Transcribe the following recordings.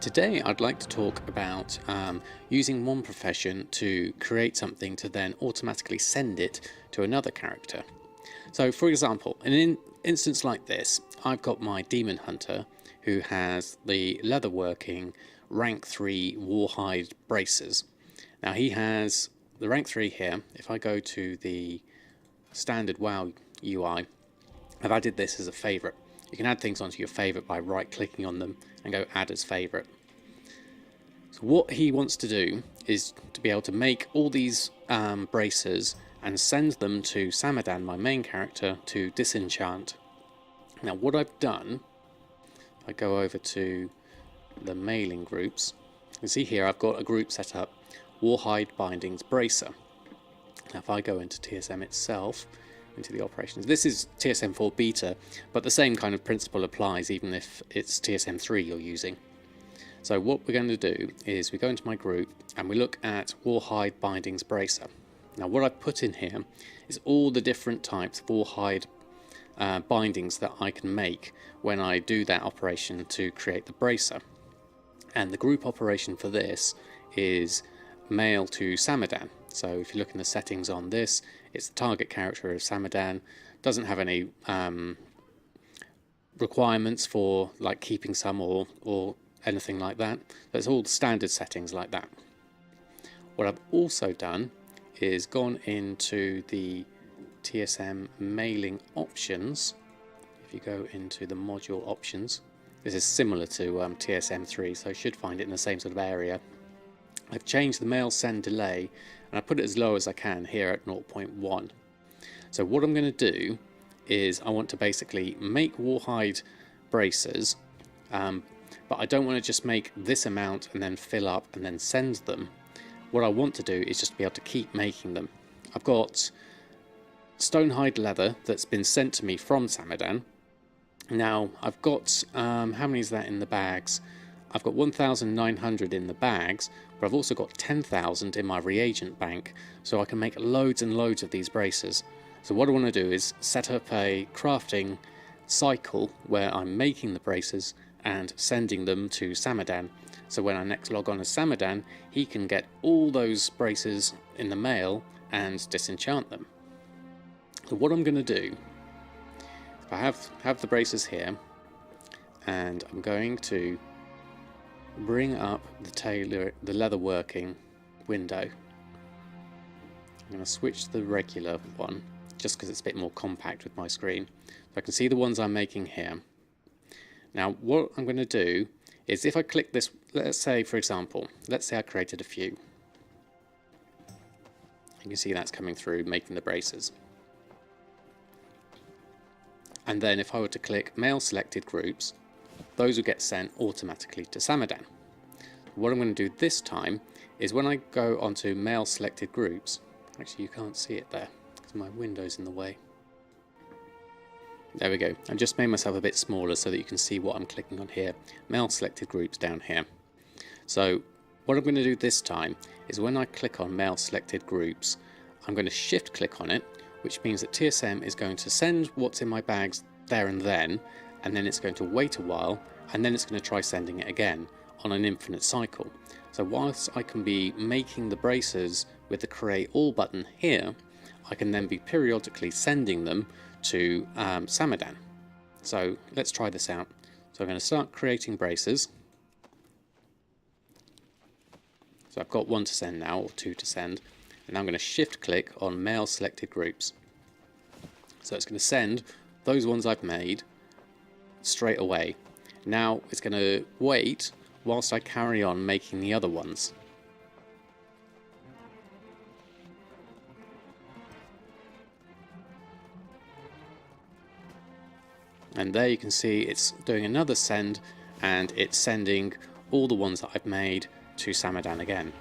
Today I'd like to talk about using one profession to create something to then automatically send it to another character. So for example, in an instance like this, I've got my demon hunter who has the leatherworking rank 3 warhide braces. Now he has the rank 3 here. If I go to the standard WoW UI, I've added this as a favourite. You can add things onto your favourite by right clicking on them and go add as favourite. So what he wants to do is to be able to make all these braces and send them to Samadan, my main character, to disenchant. Now what I've done, I go over to the mailing groups. You can see here I've got a group set up, Warhide Bindings Bracer. Now if I go into TSM itself, into the operations, this is TSM 4 beta, but the same kind of principle applies even if it's TSM 3 you're using. So what we're going to do is we go into my group and we look at Warhide Bindings Bracer. Now what I've put in here is all the different types of warhide bindings that I can make when I do that operation to create the bracer. And the group operation for this is mail to Samadan. So if you look in the settings on this, it's the target character of Samadan. Doesn't have any requirements for like keeping some or anything like that. So it's all standard settings like that. What I've also done is gone into the TSM mailing options. If you go into the module options, this is similar to TSM 3, so you should find it in the same sort of area. I've changed the mail send delay and I put it as low as I can here at 0.1. So what I'm going to do is I want to basically make warhide braces, but I don't want to just make this amount and then fill up and then send them. What I want to do is just be able to keep making them. I've got stonehide leather that's been sent to me from Samadan. Now I've got, how many is that in the bags? I've got 1,900 in the bags, but I've also got 10,000 in my reagent bank, so I can make loads and loads of these braces. So what I want to do is set up a crafting cycle where I'm making the braces and sending them to Samadan. So when I next log on as Samadan, he can get all those braces in the mail and disenchant them. So what I'm going to do, if I have the braces here, and I'm going to bring up the leatherworking window. I'm going to switch to the regular one just because it's a bit more compact with my screen. So I can see the ones I'm making here. Now what I'm going to do is if I click this, let's say for example, let's say I created a few. You can see that's coming through making the braces. And then if I were to click mail selected groups, those will get sent automatically to Samadan. What I'm going to do this time is when I go onto mail selected groups, actually you can't see it there because my window's in the way. There we go. I just made myself a bit smaller so that you can see what I'm clicking on here. Mail selected groups down here. So what I'm going to do this time is when I click on mail selected groups, I'm going to shift click on it, which means that TSM is going to send what's in my bags there and then it's going to wait a while, and then it's going to try sending it again on an infinite cycle. So whilst I can be making the braces with the create all button here, I can then be periodically sending them to Samadan. So let's try this out. So I'm going to start creating braces. So I've got one to send now, or two to send, and I'm going to shift click on mail selected groups. So it's going to send those ones I've made straight away. Now it's going to wait whilst I carry on making the other ones. And there you can see it's doing another send, and it's sending all the ones that I've made to Samadan again.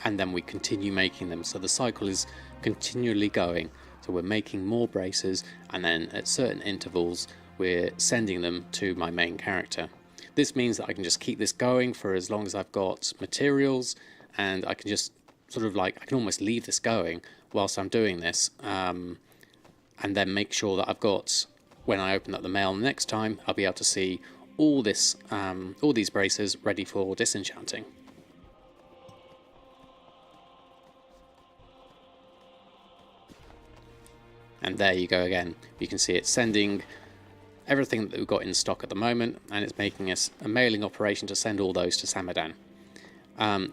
And then we continue making them, so the cycle is continually going. So we're making more braces, and then at certain intervals we're sending them to my main character. This means that I can just keep this going for as long as I've got materials, and I can just sort of like, I can almost leave this going whilst I'm doing this, and then make sure that I've got when I open up the mail next time, I'll be able to see all these braces ready for disenchanting. And there you go again. You can see it's sending everything that we've got in stock at the moment, and it's making us a mailing operation to send all those to Samadan.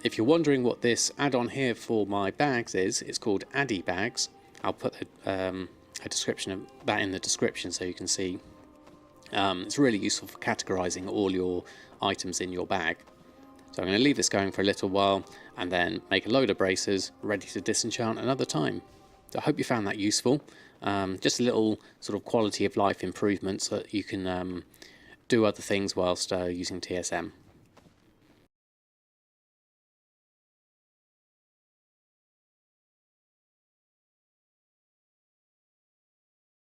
If you're wondering what this add-on here for my bags is, it's called Addy Bags. I'll put a description of that in the description so you can see. It's really useful for categorizing all your items in your bag. So I'm going to leave this going for a little while and then make a load of braces ready to disenchant another time. So I hope you found that useful. Just a little sort of quality of life improvement so that you can do other things whilst using TSM.